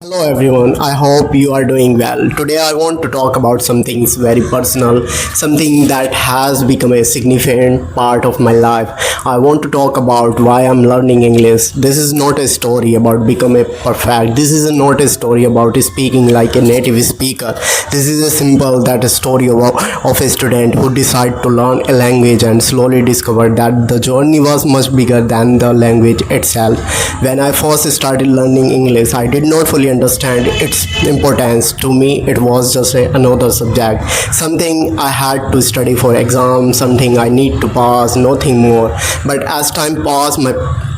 Hello everyone, I hope you are doing well. Today I want to talk about something very personal, something that has become a significant part of my life. I want to talk about why I'm learning English. This is not a story about becoming perfect. This is not a story about speaking like a native speaker. This is a simple that a story of a student who decided to learn a language and slowly discovered that the journey was much bigger than the language itself. When I first started learning English, I did not fully understand its importance. To me, it was just another subject, something I had to study for exams, something I need to pass, nothing more. But as time passed, my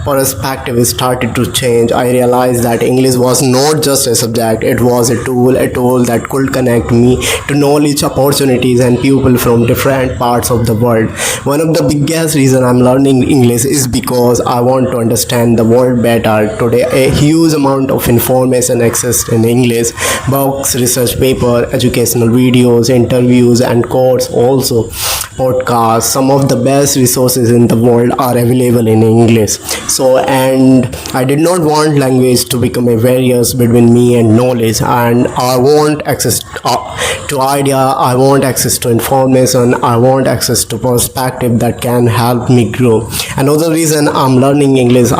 perspective started to change. I realized that English was not just a subject, it was a tool that could connect me to knowledge, opportunities, and people from different parts of the world. One of the biggest reasons I'm learning English is because I want to understand the world better. Today, a huge amount of information exists in English: books, research paper, educational videos, interviews, and quotes, also podcasts. Some of the best resources in the world are available in English. And I did not want language to become a barrier between me and knowledge. And I want access to idea. I want access to information. I want access to perspective that can help me grow. Another reason I'm learning English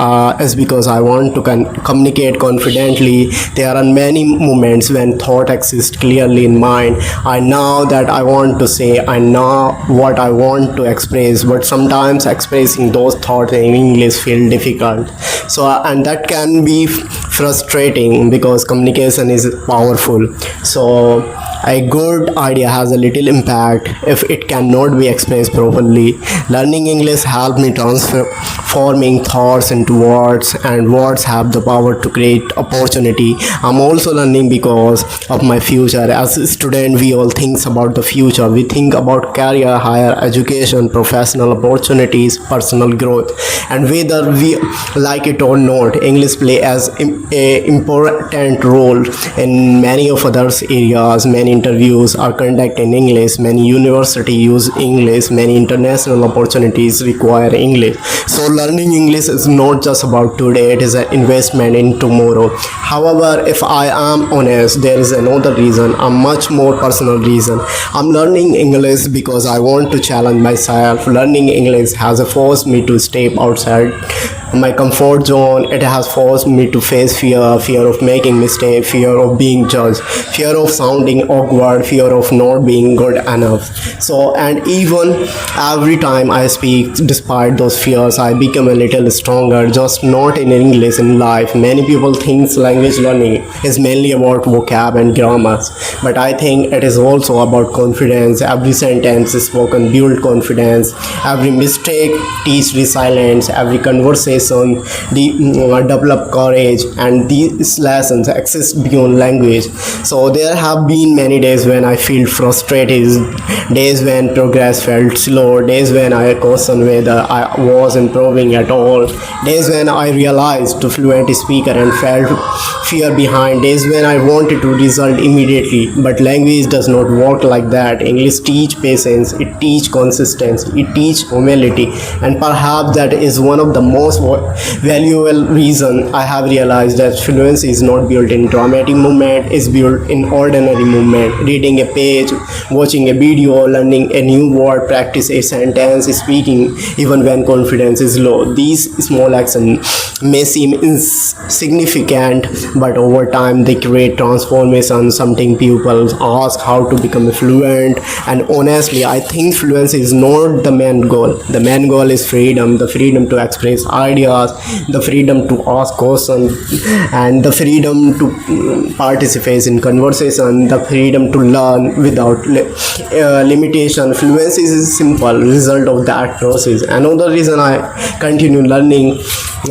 is because I want to communicate confidently. There are many moments when thought exists clearly in mind. I know that I want to say, I know what I want to express, but sometimes expressing those thoughts in English feel difficult. And that can be frustrating because communication is powerful. A good idea has a little impact if it cannot be expressed properly. Learning English helped me transforming thoughts into words, and words have the power to create opportunity. I'm also learning because of my future. As a student, we all think about the future. We think about career, higher education, professional opportunities, personal growth, and whether we like it or not, English play as a important role in many of others areas. Many interviews are conducted in English, many universities use English, many international opportunities require English. So learning English is not just about today, it is an investment in tomorrow. However, if I am honest, there is another reason, a much more personal reason. I'm learning English because I want to challenge myself. Learning English has forced me to step outside my comfort zone. It has forced me to face fear of making mistakes, fear of being judged, fear of sounding awkward, fear of not being good enough. And even every time I speak, despite those fears, I become a little stronger. Just not in English, in life. Many people think language learning is mainly about vocab and grammar, but I think it is also about confidence. Every sentence is spoken build confidence, every mistake teach resilience, every conversation develop courage, and these lessons exist beyond language. So there have been many days when I feel frustrated, days when progress felt slow, days when I questioned whether I was improving at all, days when I realized to fluent speaker and felt fear behind, days when I wanted to result immediately. But language does not work like that. English teach patience, it teach consistency, it teach humility, and perhaps that is one of the most valuable reason I have realized that fluency is not built in dramatic movement, is built in ordinary movement. Reading a page, watching a video, learning a new word, practice a sentence, speaking even when confidence is low. These small actions may seem insignificant, but over time they create transformation. Something people ask how to become fluent, and honestly I think fluency is not the main goal. The main goal is freedom, the freedom to express ideas, the freedom to ask questions, and the freedom to participate in conversation, the freedom to learn without limitation. Fluency is a simple result of that process. Another reason I continue learning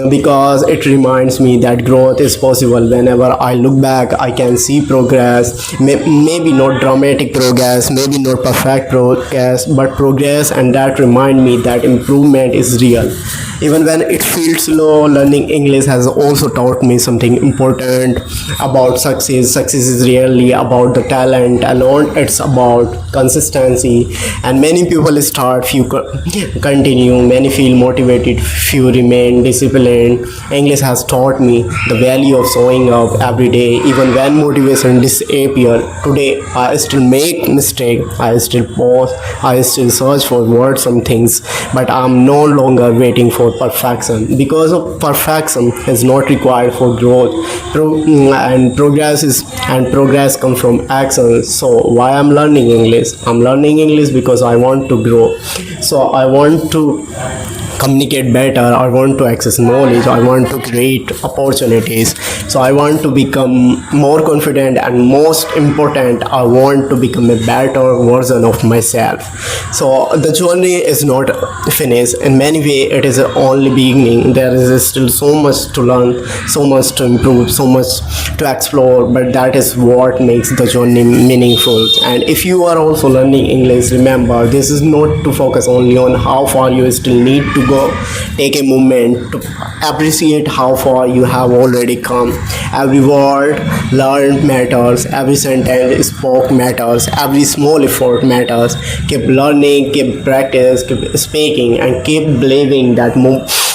because it reminds me that growth is possible. Whenever I look back, I can see progress, maybe not dramatic progress, maybe not perfect progress, but progress, and that remind me that improvement is real. Even when it feels slow, learning English has also taught me something important about success. Success is really about the talent alone, it's about consistency. And many people start, few continue, many feel motivated, few remain disciplined. English has taught me the value of showing up every day, even when motivation disappears. Today, I still make mistakes, I still pause, I still search for words, some things, but I'm no longer waiting for perfection, because of perfection is not required for growth. And progress comes from action. So why I'm learning English? I'm learning English because I want to grow. So I want to communicate better, I want to access knowledge, I want to create opportunities. So I want to become more confident, and most important, I want to become a better version of myself. So the journey is not finished. In many ways it is only beginning. There is still so much to learn, so much to improve, so much to explore, but that is what makes the journey meaningful. And if you are also learning English, remember, this is not to focus only on how far you still need to go. Take a moment to appreciate how far you have already come. Every word learned matters, every sentence spoke matters, every small effort matters. Keep learning, keep practice, keep speaking, and keep believing that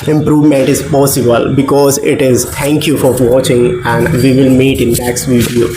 improvement is possible, because it is. Thank you for watching, and we will meet in next video.